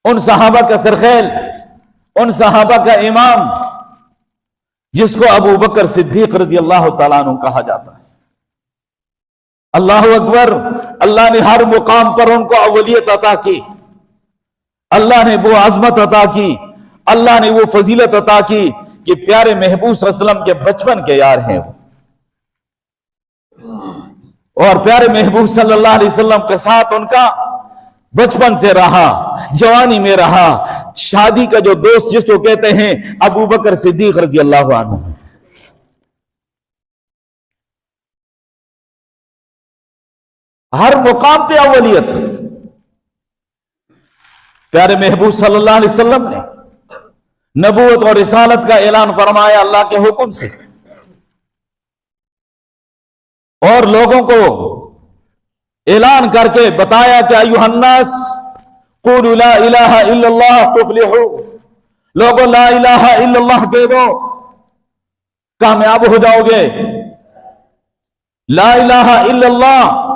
ان صحابہ کا سرخیل، ان صحابہ کا امام جس کو ابو بکر صدیق رضی اللہ تعالیٰ عنہ کہا جاتا ہے۔ اللہ اکبر، اللہ نے ہر مقام پر ان کو اولیت عطا کی، اللہ نے وہ عظمت عطا کی، اللہ نے وہ فضیلت عطا کی کہ پیارے محبوب صلی اللہ علیہ وسلم کے بچپن کے یار ہیں وہ، اور پیارے محبوب صلی اللہ علیہ وسلم کے ساتھ ان کا بچپن سے رہا، جوانی میں رہا، شادی کا جو دوست جس کو کہتے ہیں ابو بکر صدیق رضی اللہ عنہ۔ ہر مقام پہ اولیت، پیارے محبوب صلی اللہ علیہ وسلم نے نبوت اور رسالت کا اعلان فرمایا اللہ کے حکم سے، اور لوگوں کو اعلان کر کے بتایا کہ ایھا الناس قولوا لا الہ الا اللہ تفلحوا، لوگوں لا الہ الا اللہ کہہ دو کامیاب ہو جاؤ گے۔ لا الہ الا اللہ،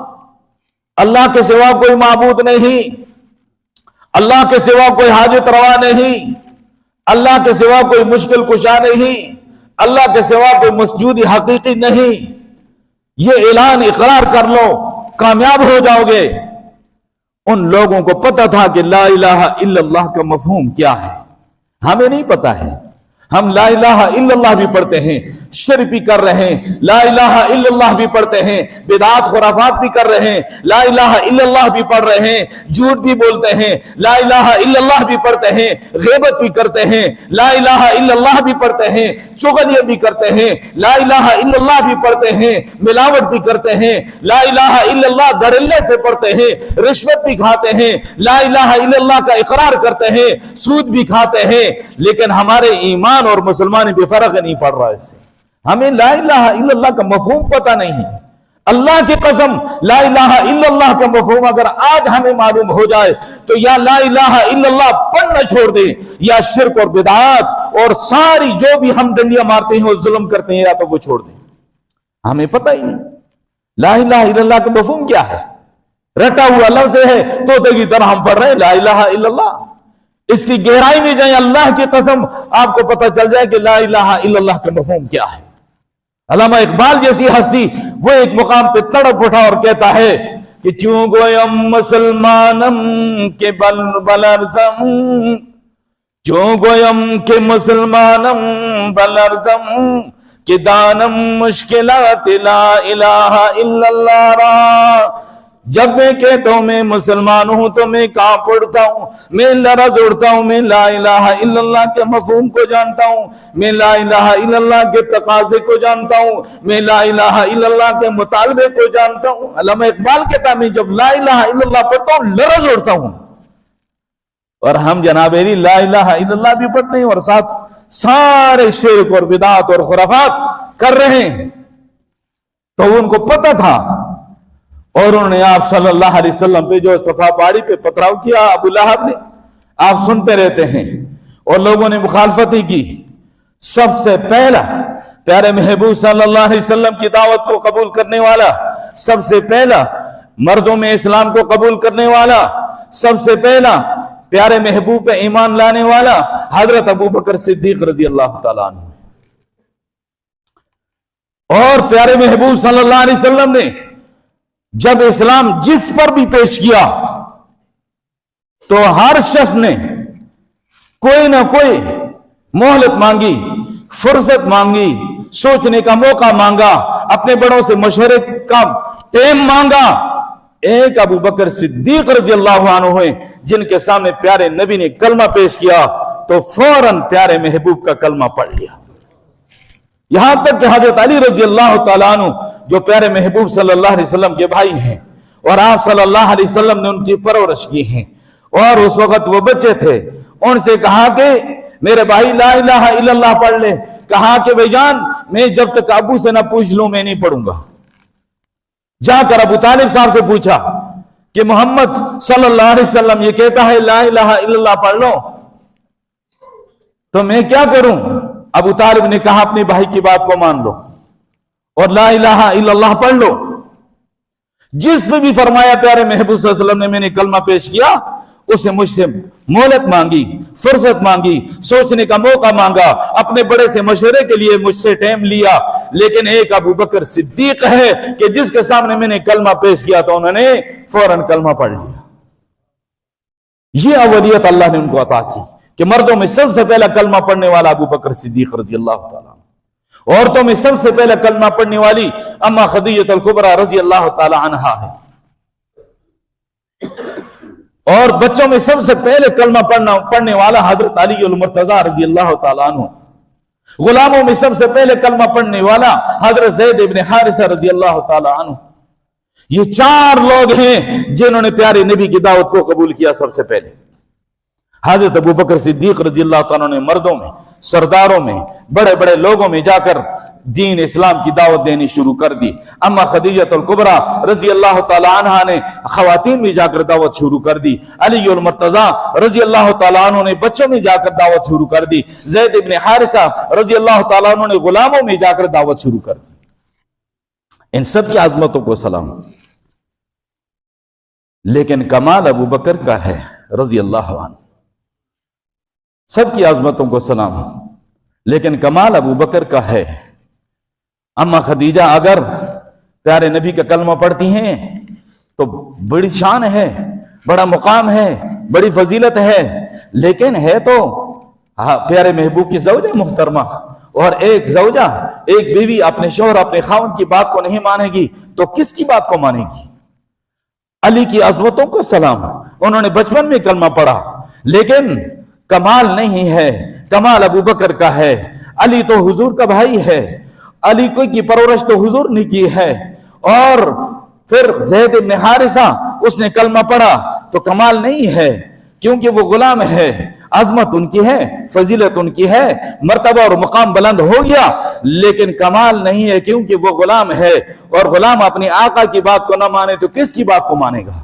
اللہ کے سوا کوئی معبود نہیں، اللہ کے سوا کوئی حاجت روا نہیں، اللہ کے سوا کوئی مشکل کشا نہیں، اللہ کے سوا کوئی مسجود حقیقی نہیں، یہ اعلان اقرار کر لو کامیاب ہو جاؤ گے۔ ان لوگوں کو پتہ تھا کہ لا الہ الا اللہ کا مفہوم کیا ہے، ہمیں نہیں پتہ ہے۔ ہم لا الہ الا اللہ بھی پڑھتے ہیں، شرک بھی کر رہے ہیں، لا الہ الا اللہ بھی پڑھتے ہیں، بدعات خرافات بھی کر رہے ہیں، لا الہ الا اللہ بھی پڑھ رہے ہیں، جھوٹ بھی بولتے ہیں، لا الہ الا اللہ بھی پڑھتے ہیں، غیبت بھی کرتے ہیں، لا الہ الا اللہ بھی پڑھتے ہیں، چغلیاں بھی کرتے ہیں، لا الہ الا اللہ بھی پڑھتے ہیں، ملاوٹ بھی کرتے ہیں، لا الہ الا اللہ دھڑلے سے پڑھتے ہیں، رشوت بھی کھاتے ہیں، لا الہ الا اللہ کا اقرار کرتے ہیں، سود بھی کھاتے ہیں، لیکن ہمارے ایمان اور مسلمان بھی فرق نہیں پڑ رہا ہے۔ ہمیں لا الہ الا اللہ کا مفہوم پتہ نہیں ہے۔ اللہ کی قسم، لا الہ الا اللہ کا مفہوم اگر آج ہمیں معلوم ہو جائے تو یا لا الہ الا اللہ پڑھنا چھوڑ دیں، یا شرک اور بدعات اور ساری جو بھی ہم ڈنڈیاں مارتے ہیں اور ظلم کرتے ہیں یا تو وہ چھوڑ دیں۔ ہمیں پتہ ہی نہیں لا الہ الا اللہ کا مفہوم کیا ہے، رٹا ہوا لفظ ہے، طوطے کی طرح ہم پڑھ رہے ہیں لا الہ الا اللہ۔ اس کی گہرائی میں جائیں، اللہ کی قسم آپ کو پتہ چل جائے کہ لا الہ الا اللہ کا مفہوم کیا ہے۔ علامہ اقبال جیسی ہستی وہ ایک مقام پہ تڑپ اٹھا اور کہتا ہے کہ چوں گویم مسلمانم کے بلرزم، چوں گویم کے مسلمانم بلرزم، کہ دانم مشکلات لا الہ الا اللہ را۔ جب میں کہتا ہوں میں مسلمان ہوں تو میں کانپ اڑتا ہوں، میں لرز اڑتا ہوں، میں لا الہ الا اللہ کے مفہوم کو جانتا ہوں، میں لا الہ الا اللہ کے تقاضے کو جانتا ہوں، میں لا الہ الا اللہ کے مطالبے کو جانتا ہوں۔ علامہ اقبال کہتا ہے میں جب لا الہ الا اللہ پڑھتا ہوں لرز اڑتا ہوں، اور ہم جناب علی لا الہ الا اللہ بھی پڑھتے ہیں اور ساتھ سارے شرک اور بدعات اور خرافات کر رہے ہیں۔ تو ان کو پتہ تھا، اور انہوں نے آپ صلی اللہ علیہ وسلم پہ جو صفا پاڑی پہ پتھراؤ کیا ابو لہب نے، آپ سنتے رہتے ہیں، اور لوگوں نے مخالفت ہی کی۔ سب سے پہلا پیارے محبوب صلی اللہ علیہ وسلم کی دعوت کو قبول کرنے والا، سب سے پہلا مردوں میں اسلام کو قبول کرنے والا، سب سے پہلا پیارے محبوب پہ ایمان لانے والا حضرت ابو بکر صدیق رضی اللہ تعالیٰ عنہ۔ اور پیارے محبوب صلی اللہ علیہ وسلم نے جب اسلام جس پر بھی پیش کیا تو ہر شخص نے کوئی نہ کوئی مہلت مانگی، فرصت مانگی، سوچنے کا موقع مانگا، اپنے بڑوں سے مشورے کا ٹائم مانگا۔ ایک ابو بکر صدیق رضی اللہ عنہ ہوئے جن کے سامنے پیارے نبی نے کلمہ پیش کیا تو فوراً پیارے محبوب کا کلمہ پڑھ لیا۔ یہاں تک کہ حضرت علی رضی اللہ تعالیٰ عنہ جو پیارے محبوب صلی اللہ علیہ وسلم کے بھائی ہیں، اور آپ صلی اللہ علیہ وسلم نے ان کی پرورش کی ہیں، اور اس وقت وہ بچے تھے، ان سے کہا کہ میرے بھائی لا الہ الا اللہ پڑھ لے۔ کہا کہ بھائی جان میں جب تک ابو سے نہ پوچھ لوں میں نہیں پڑھوں گا۔ جا کر ابو طالب صاحب سے پوچھا کہ محمد صلی اللہ علیہ وسلم یہ کہتا ہے لا الہ الا اللہ پڑھ لو، تو میں کیا کروں؟ ابو طالب نے کہا اپنے بھائی کی بات کو مان لو اور لا الہ الا اللہ پڑھ لو۔ جس پہ بھی فرمایا پیارے محبوب صلی اللہ علیہ وسلم نے میں نے کلمہ پیش کیا، اسے مجھ سے مہلت مانگی، فرصت مانگی، سوچنے کا موقع مانگا، اپنے بڑے سے مشورے کے لیے مجھ سے ٹائم لیا، لیکن ایک ابو بکر صدیق ہے کہ جس کے سامنے میں نے کلمہ پیش کیا تو انہوں نے فوراً کلمہ پڑھ لیا۔ یہ اولیت اللہ نے ان کو عطا کی کہ مردوں میں سب سے پہلا کلمہ پڑھنے والا ابو بکر صدیق رضی اللہ تعالیٰ عنہ، عورتوں میں سب سے پہلا کلمہ پڑھنے والی اما خدیجہ الکبریٰ رضی اللہ تعالیٰ عنہا ہے، اور بچوں میں سب سے پہلے کلمہ پڑھنے والا حضرت علی المرتضیٰ رضی اللہ تعالیٰ عنہ، غلاموں میں سب سے پہلے کلمہ پڑھنے والا حضرت زید بن حارثہ رضی اللہ تعالیٰ عنہ۔ یہ 4 لوگ ہیں جنہوں نے پیارے نبی کی دعوت کو قبول کیا سب سے پہلے۔ حضرت ابو بکر صدیق رضی اللہ تعالیٰ نے مردوں میں، سرداروں میں، بڑے بڑے لوگوں میں جا کر دین اسلام کی دعوت دینی شروع کر دی۔ اما خدیجہ الکبریٰ رضی اللہ تعالیٰ عنہ نے خواتین میں جا کر دعوت شروع کر دی۔ علی المرتضیٰ رضی اللہ تعالیٰ عنہ نے بچوں میں جا کر دعوت شروع کر دی۔ زید بن حارثہ رضی اللہ تعالیٰ عنہ نے غلاموں میں جا کر دعوت شروع کر دی۔ ان سب کی عظمتوں کو سلام، لیکن کمال ابو بکر کا ہے رضی اللہ عنہ۔ سب کی عظمتوں کو سلام، لیکن کمال ابو بکر کا ہے۔ اما خدیجہ اگر پیارے نبی کا کلمہ پڑھتی ہیں تو بڑی شان ہے، بڑا مقام ہے، بڑی فضیلت ہے، لیکن ہے تو پیارے محبوب کی زوجہ محترمہ، اور ایک زوجہ، ایک بیوی اپنے شوہر، اپنے خاوند کی بات کو نہیں مانے گی تو کس کی بات کو مانے گی؟ علی کی عظمتوں کو سلام، انہوں نے بچپن میں کلمہ پڑھا، لیکن کمال نہیں ہے، کمال ابو بکر کا ہے۔ علی تو حضور کا بھائی ہے، علی کوئی کی پرورش تو حضور نے کی ہے، اور پھر زید بن حارثہ اس نے کلمہ پڑھا تو کمال نہیں ہے کیونکہ وہ غلام ہے، عظمت ان کی ہے، فضیلت ان کی ہے، مرتبہ اور مقام بلند ہو گیا، لیکن کمال نہیں ہے کیونکہ وہ غلام ہے، اور غلام اپنی آقا کی بات کو نہ مانے تو کس کی بات کو مانے گا؟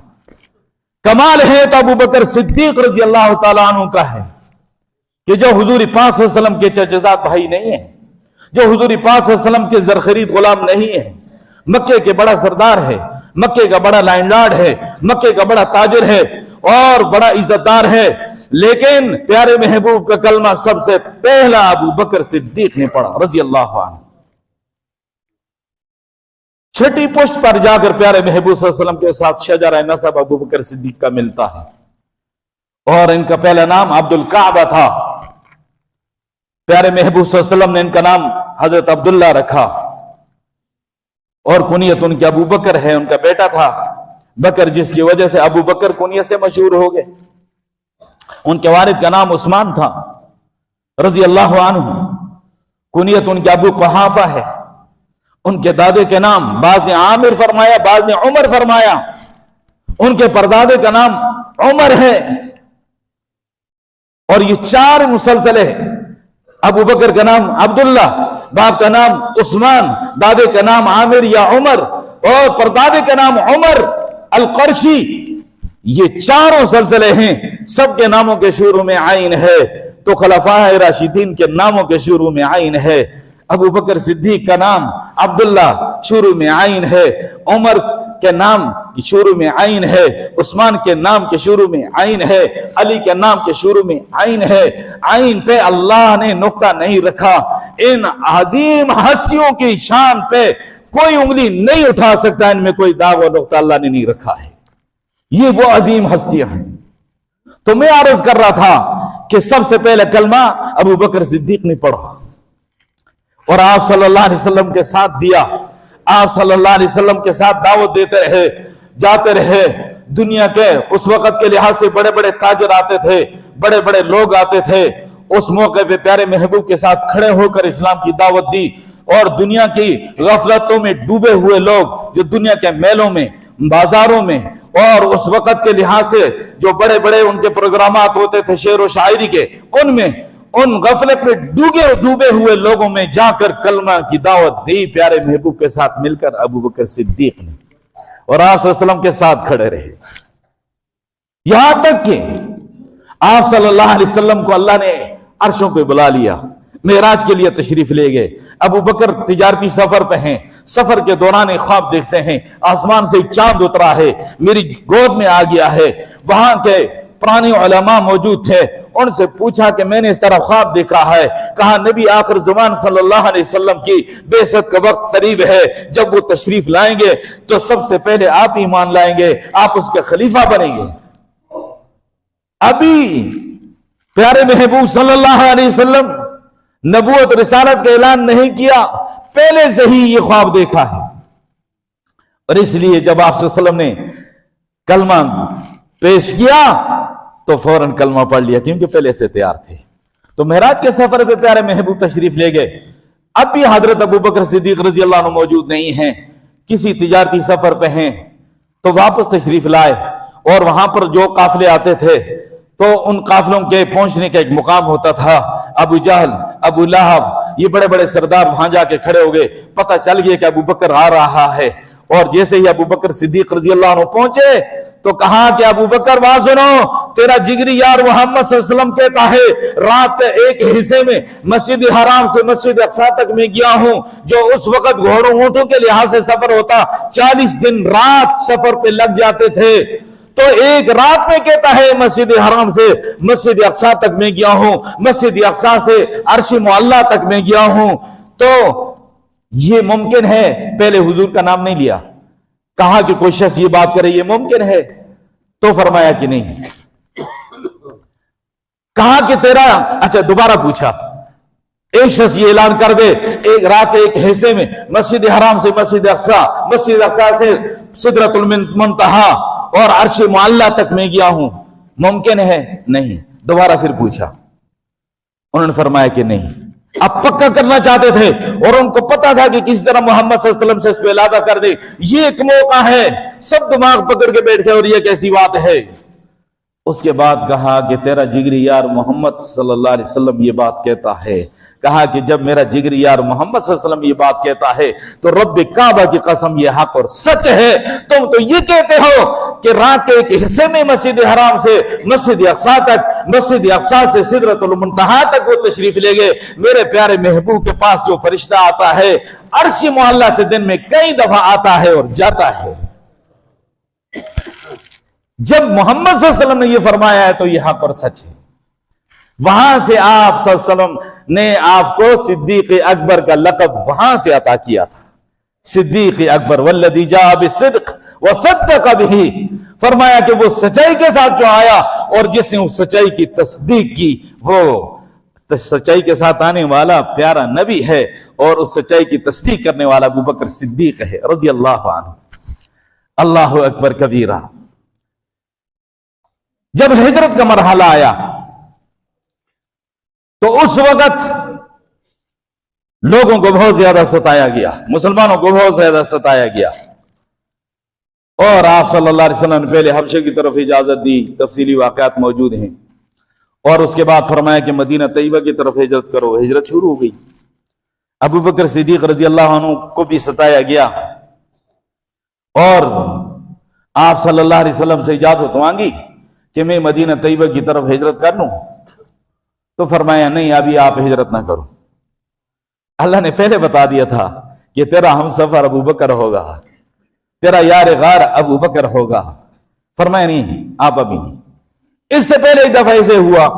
کمال ہے تو ابو بکر صدیق رضی اللہ تعالیٰ عنہ کا ہے کہ جو حضور پاک صلی اللہ علیہ وسلم کے چچزاد بھائی نہیں ہیں، جو حضور پاک صلی اللہ علیہ وسلم کے زرخرید غلام نہیں ہے، مکے کے بڑا سردار ہے، مکے کا بڑا لینڈ لارڈ ہے، مکے کا بڑا تاجر ہے اور بڑا عزت دار ہے، لیکن پیارے محبوب کا کلمہ سب سے پہلا ابو بکر صدیق نے پڑھا رضی اللہ عنہ۔ چھٹی پشت پر جا کر پیارے محبوب صلی اللہ علیہ وسلم کے ساتھ شجرہ نسب ابو بکر صدیق کا ملتا ہے، اور ان کا پہلا نام عبد الکعبہ تھا۔ پیارے محبوب صلی اللہ علیہ وسلم نے ان کا نام حضرت عبداللہ رکھا، اور کنیت ان کے ابو بکر ہے، ان کا بیٹا تھا بکر، جس کی وجہ سے ابو بکر کنیت سے مشہور ہو گئے۔ ان کے والد کا نام عثمان تھا رضی اللہ عنہ، کنیت ان کے ابو قحافہ ہے۔ ان کے دادے کے نام بعض نے عامر فرمایا، بعض نے عمر فرمایا، ان کے پردادے کا نام عمر ہے، اور یہ 4 مسلسلے، ابو بکر کا نام عبداللہ، باپ کا نام عثمان، دادے کا نام عامر یا عمر، اور پردادے کا نام عمر القرشی، یہ 4 سلسلے ہیں، سب کے ناموں کے شروع میں عین ہے، تو خلفاء راشدین کے ناموں کے شروع میں عین ہے۔ ابو بکر صدیق کا نام عبداللہ شروع میں عین ہے، عمر کے نام کی شروع میں عین ہے، عثمان کے نام کے شروع میں عین ہے، علی کے نام کے شروع میں عین ہے۔ عین پہ اللہ نے نقطہ نہیں رکھا، ان عظیم ہستیوں کی شان پہ کوئی انگلی نہیں اٹھا سکتا، ان میں کوئی داغ و نقطہ اللہ نے نہیں رکھا ہے، یہ وہ عظیم ہستیاں ہیں۔ تو میں عرض کر رہا تھا کہ سب سے پہلے کلمہ ابو بکر صدیق نے پڑھا، اور آپ صلی اللہ علیہ وسلم کے ساتھ دیا، آپ صلی اللہ علیہ وسلم کے ساتھ دعوت دیتے رہے، جاتے رہے۔ دنیا کے اس وقت کے لحاظ سے بڑے بڑے تاجر آتے تھے، بڑے بڑے لوگ آتے تھے، اس موقع پہ پیارے محبوب کے ساتھ کھڑے ہو کر اسلام کی دعوت دی، اور دنیا کی غفلتوں میں ڈوبے ہوئے لوگ جو دنیا کے میلوں میں، بازاروں میں، اور اس وقت کے لحاظ سے جو بڑے بڑے ان کے پروگرامات ہوتے تھے شعر و شاعری کے، ان میں ان غفلت میں ڈوبے ہوئے لوگوں میں جا کر کلمہ کی دعوت دی پیارے محبوب کے ساتھ مل کر ابو بکر صدیق نے، اور آپ صلی اللہ علیہ وسلم کے ساتھ کھڑے رہے، یہاں تک کہ آپ صلی اللہ علیہ وسلم کو اللہ نے عرشوں پہ بلا لیا، معراج کے لیے تشریف لے گئے۔ ابو بکر تجارتی سفر پہ ہیں، سفر کے دوران ایک خواب دیکھتے ہیں، آسمان سے چاند اترا ہے، میری گود میں آ گیا ہے، وہاں کے پرانے علماء موجود تھے، ان سے پوچھا کہ میں نے اس طرح خواب دیکھا ہے. کہا نبی آخر زمان صلی اللہ علیہ وسلم کی بعثت کا وقت قریب ہے، جب وہ تشریف لائیں گے تو سب سے پہلے آپ ایمان لائیں گے، آپ اس کے خلیفہ بنیں گے. ابھی پیارے محبوب صلی اللہ علیہ وسلم نبوت رسالت کا اعلان نہیں کیا، پہلے سے ہی یہ خواب دیکھا ہے. اور اس لیے جب آپ صلی اللہ علیہ وسلم نے کلمہ پیش کیا تو فوراً کلمہ پڑھ لیا، کیونکہ پہلے سے تیار تھے. تو معراج کے سفر پہ پیارے محبوب تشریف لے گئے. اب بھی حضرت ابوبکر صدیق رضی اللہ عنہ موجود نہیں ہیں، کسی تجارتی سفر پہ ہیں، تو واپس تشریف لائے. اور وہاں پر جو قافلے آتے تھے تو ان قافلوں کے پہنچنے کا ایک مقام ہوتا تھا. ابو جہل، ابو لہب، یہ بڑے بڑے سردار وہاں جا کے کھڑے ہو گئے. پتہ چل گیا کہ ابوبکر آ رہا ہے. اور جیسے ہی ابوبکر صدیق رضی اللہ عنہ پہنچے تو کہا کہ ابوبکر وہاں سنو، تیرا جگری یار محمد صلی اللہ علیہ وسلم کہتا ہے رات کے ایک حصے میں مسجد حرام سے مسجد اقصی تک میں گیا ہوں، جو اس وقت گھوڑوں اونٹوں کے لحاظ سے سفر ہوتا 40 دن رات سفر پہ لگ جاتے تھے، تو ایک رات میں کہتا ہے مسجد حرام سے مسجد اقصی تک میں گیا ہوں، مسجد اقصی سے عرش معلی تک میں گیا ہوں. تو یہ ممکن ہے؟ پہلے حضور کا نام نہیں لیا، کہا کہ کوئی شخص یہ بات کرے یہ ممکن ہے؟ تو فرمایا کہ نہیں. کہا کہ تیرا اچھا دوبارہ پوچھا، ایک شخص یہ اعلان کر دے ایک رات ایک حصے میں مسجد حرام سے مسجد اقصی سے سدرۃ المنتہا اور عرش معلی تک میں گیا ہوں، ممکن ہے؟ نہیں. دوبارہ پھر پوچھا، انہوں نے فرمایا کہ نہیں. اب پکا کرنا چاہتے تھے اور ان کو پتا تھا کہ کس طرح محمد صلی اللہ علیہ وسلم سے اس پہ علادہ کر دے، یہ ایک موقع ہے. سب دماغ پکڑ کے بیٹھ گئے اور یہ کیسی بات ہے. اس کے بعد کہا کہ تیرا جگری یار محمد صلی اللہ علیہ وسلم یہ بات کہتا ہے. کہا کہ جب میرا جگری یار محمد صلی اللہ علیہ وسلم یہ بات کہتا ہے تو رب کعبہ کی قسم یہ حق اور سچ ہے. تم تو یہ کہتے ہو کہ رات کے ایک حصے میں مسجد حرام سے مسجد اقصی تک، مسجد اقصی سے سدرۃ المنتہا تک وہ تشریف لے گئے. میرے پیارے محبوب کے پاس جو فرشتہ آتا ہے عرش معلی سے دن میں کئی دفعہ آتا ہے اور جاتا ہے. جب محمد صلی اللہ علیہ وسلم نے یہ فرمایا ہے تو یہ حق اور سچ ہے. وہاں سے آپ صلی اللہ علیہ وسلم نے آپ کو صدیق اکبر کا لقب وہاں سے عطا کیا تھا. صدیق اکبر والذی جاء بالصدق وصدق بہ، فرمایا کہ وہ سچائی کے ساتھ جو آیا اور جس نے اس سچائی کی تصدیق کی وہ سچائی کے ساتھ آنے والا پیارا نبی ہے، اور اس سچائی کی تصدیق کرنے والا ابوبکر صدیق ہے رضی اللہ عنہ. اللہ اکبر کبیرہ. جب ہجرت کا مرحلہ آیا تو اس وقت لوگوں کو بہت زیادہ ستایا گیا، مسلمانوں کو بہت زیادہ ستایا گیا. اور آپ صلی اللہ علیہ وسلم نے پہلے حبشہ کی طرف اجازت دی، تفصیلی واقعات موجود ہیں. اور اس کے بعد فرمایا کہ مدینہ طیبہ کی طرف ہجرت کرو. ہجرت شروع ہو گئی. ابوبکر صدیق رضی اللہ عنہ کو بھی ستایا گیا اور آپ صلی اللہ علیہ وسلم سے اجازت مانگی کہ میں مدینہ طیبہ کی طرف ہجرت کر لوں. تو فرمایا نہیں، ابھی آپ ہجرت نہ کرو. اللہ نے پہلے بتا دیا تھا کہ تیرا ہم سفر ابوبکر ہوگا، تیرا یار غار ابوبکر ہوگا. فرمایا نہیں، آپ ابھی نہیں. اس سے پہلے ایک دفعہ ایسے ہوا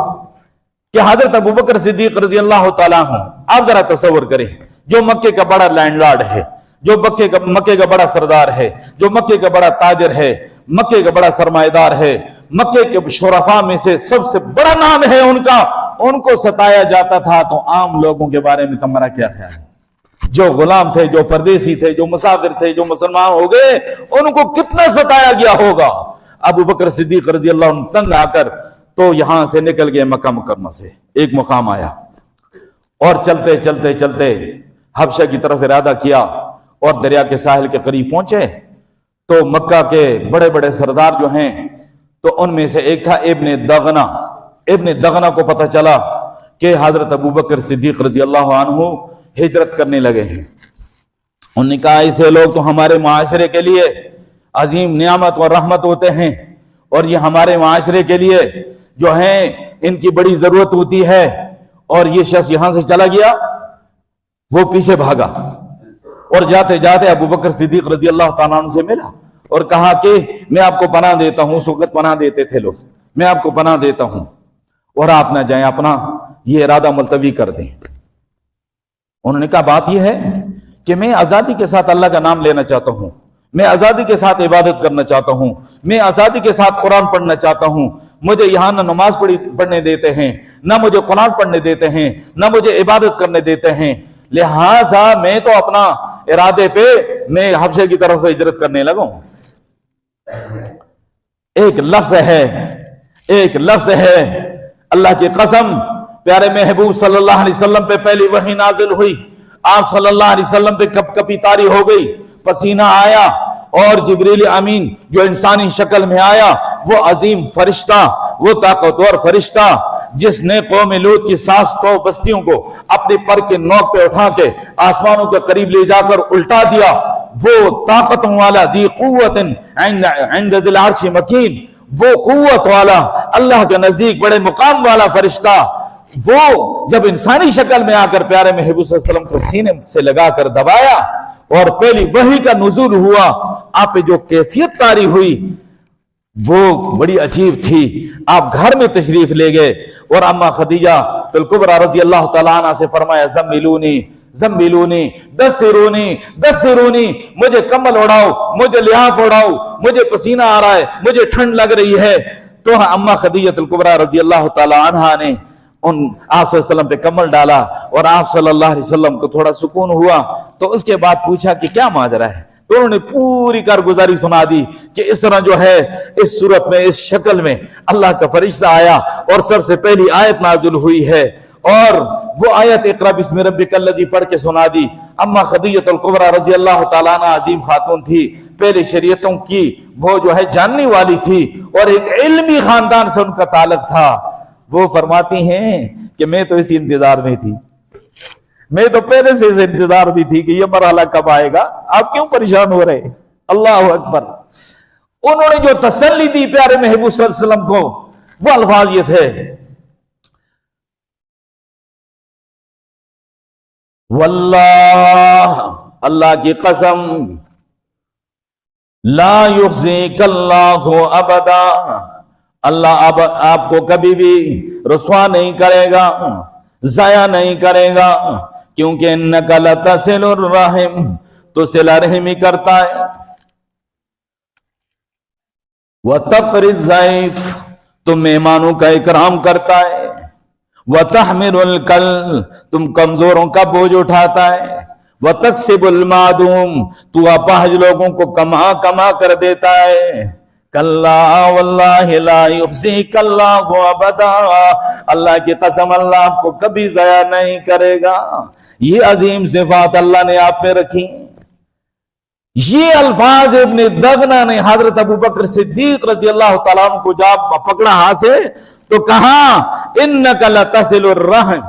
کہ حضرت ابوبکر صدیق رضی اللہ تعالیٰ عنہ، آپ ذرا تصور کریں، جو مکے کا بڑا لینڈ لارڈ ہے، جو مکے کا بڑا سردار ہے، جو مکے کا بڑا تاجر ہے، مکے کا بڑا سرمایہ دار ہے، مکے کے شرفاء میں سے سب سے بڑا نام ہے ان کا، ان کو ستایا جاتا تھا. تو عام لوگوں کے بارے میں تمہارا کیا خیال ہے؟ جو غلام تھے، جو پردیسی تھے، جو مسافر تھے، جو مسلمان ہو گئے، ان کو کتنا ستایا گیا ہوگا. ابوبکر صدیق رضی اللہ عنہ تنگ آ کر تو یہاں سے نکل گئے مکہ مکرمہ سے. ایک مقام آیا اور چلتے چلتے چلتے حبشہ کی طرف ارادہ کیا اور دریا کے ساحل کے قریب پہنچے تو مکہ کے بڑے بڑے سردار جو ہیں تو ان میں سے ایک تھا ابن دغنہ. ابن دغنہ کو پتہ چلا کہ حضرت ابوبکر صدیق رضی اللہ عنہ ہجرت کرنے لگے ہیں. انہوں نے کہا ایسے لوگ تو ہمارے معاشرے کے لیے عظیم نعمت اور رحمت ہوتے ہیں، اور یہ ہمارے معاشرے کے لیے جو ہیں ان کی بڑی ضرورت ہوتی ہے. اور یہ شخص یہاں سے چلا گیا، وہ پیچھے بھاگا اور جاتے جاتے ابوبکر صدیق رضی اللہ تعالیٰ عنہ سے ملا اور کہا کہ میں آپ کو پناہ دیتا ہوں. اس وقت پناہ دیتے تھے لوگ، میں آپ کو پناہ دیتا ہوں اور آپ نہ جائیں، اپنا یہ ارادہ ملتوی کر دیں۔ انہوں نے کہا بات یہ ہے کہ میں آزادی کے ساتھ اللہ کا نام لینا چاہتا ہوں، میں آزادی کے ساتھ عبادت کرنا چاہتا ہوں، میں آزادی کے ساتھ قرآن پڑھنا چاہتا ہوں، مجھے یہاں نہ نماز پڑھنے دیتے ہیں، نہ مجھے قرآن پڑھنے دیتے ہیں، نہ مجھے عبادت کرنے دیتے ہیں، لہٰذا میں تو اپنا ارادے پہ میں حبشے کی طرف ہجرت کرنے لگا ہوں۔ ایک لفظ ہے اللہ کی قسم، پیارے محبوب صلی اللہ علیہ وسلم پہ پہلی وحی نازل ہوئی، آپ صلی اللہ علیہ وسلم پہ کپ کپی طاری ہو گئی، پسینہ آیا، اور جبریل امین جو انسانی شکل میں آیا، وہ عظیم فرشتہ، وہ طاقتور فرشتہ جس نے قوم لوط کی 700 بستیوں کو اپنے پر کے نوک پہ اٹھا کے آسمانوں کے قریب لے جا کر الٹا دیا، وہ طاقتوں والا ذی قوت عند ذی العرش مکین، وہ قوت والا اللہ کے نزدیک بڑے مقام والا فرشتہ، وہ جب انسانی شکل میں آ کر پیارے محبوب صلی اللہ علیہ وسلم کو سینے سے لگا کر دبایا اور پہلی وحی کا نزول ہوا، آپ پہ جو کیفیت طاری ہوئی وہ بڑی عجیب تھی۔ آپ گھر میں تشریف لے گئے اور اما خدیجہ الکبریٰ رضی اللہ تعالیٰ عنہ سے فرمایا زمیلونی زمیلونی دثرونی، مجھے کمبل اڑاؤ، مجھے لحاف اڑاؤ، مجھے پسینہ آ رہا ہے، مجھے ٹھنڈ لگ رہی ہے۔ تو اما خدیجہ الکبریٰ رضی اللہ تعالیٰ عنہ نے آپ صلی اللہ علیہ وسلم پہ کمبل ڈالا اور آپ صلی اللہ علیہ وسلم کو تھوڑا سکون ہوا، تو اس کے بعد پوچھا کہ کیا ماجرا ہے، تو انہوں نے پوری کارگزاری سنا دی کہ اس طرح جو ہے اس صورت میں، اس شکل میں اللہ کا فرشتہ آیا اور سب سے پہلی آیت نازل ہوئی ہے، اور وہ آیت اقرا بسم ربک الذی پڑھ کے سنا دی۔ اما خدیجہ الکبریٰ رضی اللہ تعالیٰ عنہ عظیم خاتون تھی، پہلے شریعتوں کی وہ جو ہے جاننے والی تھی اور ایک علمی خاندان سے ان کا تعلق تھا۔ وہ فرماتی ہیں کہ میں تو اسی انتظار میں تھی، میں تو پہلے سے اس انتظار بھی تھی کہ یہ مرحلہ کب آئے گا، آپ کیوں پریشان ہو رہے؟ اللہ اکبر۔ انہوں نے جو تسلی دی پیارے محبوب صلی اللہ علیہ وسلم کو، وہ الفاظ یہ تھے واللہ، اللہ کی قسم، لا یخزیک اللہ ابدا، اللہ اب آپ کو کبھی بھی رسوا نہیں کرے گا، ضائع نہیں کرے گا، کیونکہ انک لتصل الرحم، تو صلہ رحمی کرتا ہے، وتقری الضیف، تم مہمانوں کا اکرام کرتا ہے، وتحمل الکل، تم کمزوروں کا بوجھ اٹھاتا ہے، وتکسب المعدوم، تو اپاہج لوگوں کو کما کر دیتا ہے، کلا واللہ لا یخزیک اللہ ابدا، اللہ کی قسم اللہ آپ کو کبھی ضائع نہیں کرے گا۔ یہ عظیم صفات اللہ نے آپ میں رکھی۔ یہ الفاظ ابن دغنہ نے حضرت ابوبکر صدیق رضی اللہ تعالیٰ عنہ کو جب پکڑا ہاتھ سے تو کہا انک لتصل الرحم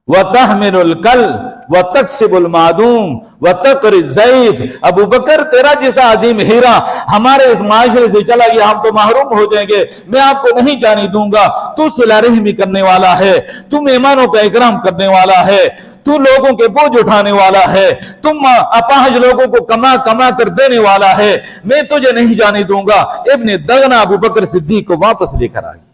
وتحمل الکل وتکسب المعدوم وتقری الضیف، ابو بکر تیرا جیسا عظیم ہیرا ہمارے اس معاشرے سے چلا گیا، ہم تو محروم ہو جائیں گے، میں آپ کو نہیں جانے دوں گا۔ تو صلہ رحمی کرنے والا ہے، تو مہمانوں کا اکرام کرنے والا ہے، تو لوگوں کے بوجھ اٹھانے والا ہے، تم اپاہج لوگوں کو کما کر دینے والا ہے، میں تجھے نہیں جانے دوں گا۔ ابن دغنہ ابو بکر صدیق کو واپس لے کر آ گیا۔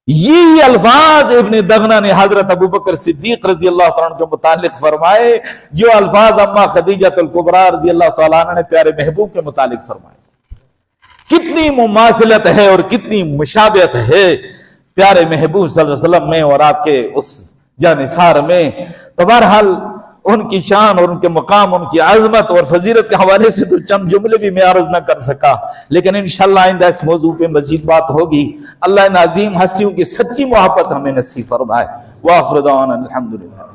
یہ الفاظ ابن دغنہ نے حضرت ابوبکر صدیق رضی اللہ تعالیٰ عنہ کے متعلق فرمائے، جو الفاظ اما خدیجہ الکبریٰ رضی اللہ تعالیٰ عنہ نے پیارے محبوب کے متعلق فرمائے۔ کتنی مماثلت ہے اور کتنی مشابہت ہے پیارے محبوب صلی اللہ علیہ وسلم میں اور آپ کے اس جانثار میں۔ تو بہرحال ان کی شان اور ان کے مقام، ان کی عظمت اور فضیلت کے حوالے سے تو چند جملے بھی میں عرض نہ کر سکا، لیکن انشاءاللہ آئندہ اس موضوع پہ مزید بات ہوگی۔ اللہ ان عظیم ہستیوں کی سچی محبت ہمیں نصیب فرمائے۔ وآخر دعوانا الحمدللہ۔